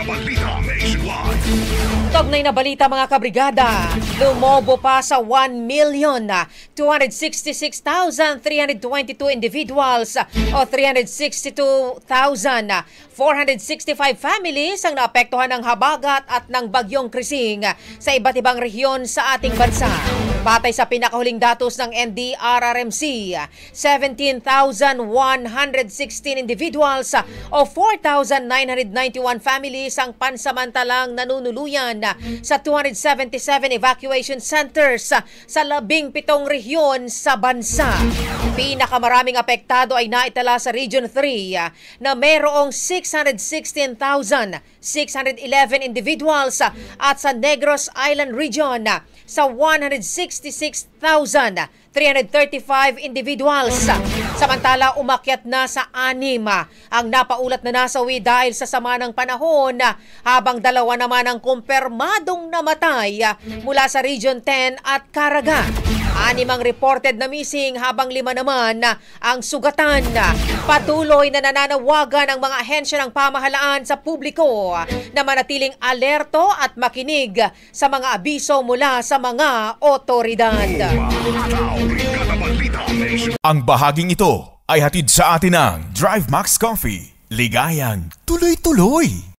Balita Nationwide. Tognay na balita mga kabrigada, lumobo pa sa 1,266,322 individuals o 362,465 families ang naapektuhan ng habagat at ng bagyong Krising sa iba't ibang rehiyon sa ating bansa. Batay sa pinakahuling datos ng NDRRMC, 17,116 individuals o 4,991 families ang pansamantalang nanunuluyan sa 277 evacuation centers sa 17 rehiyon sa bansa. Pinakamaraming apektado ay naitala sa Region 3 na mayroong 616,611 individuals at sa Negros Island Region sa 166,335 individuals. Samantala, umakyat na sa 6 ang napaulat na nasawi dahil sa sama ng panahon, habang 2 naman ang kumpirmadong namatay mula sa Region 10 at Caraga. 6 ang reported na missing habang 5 naman ang sugatan. Patuloy na nananawagan ang mga ahensya ng pamahalaan sa publiko na manatiling alerto at makinig sa mga abiso mula sa mga otoridad. Ang bahaging ito ay hatid sa atin ng Drive Max Coffee. Ligayang tuloy-tuloy.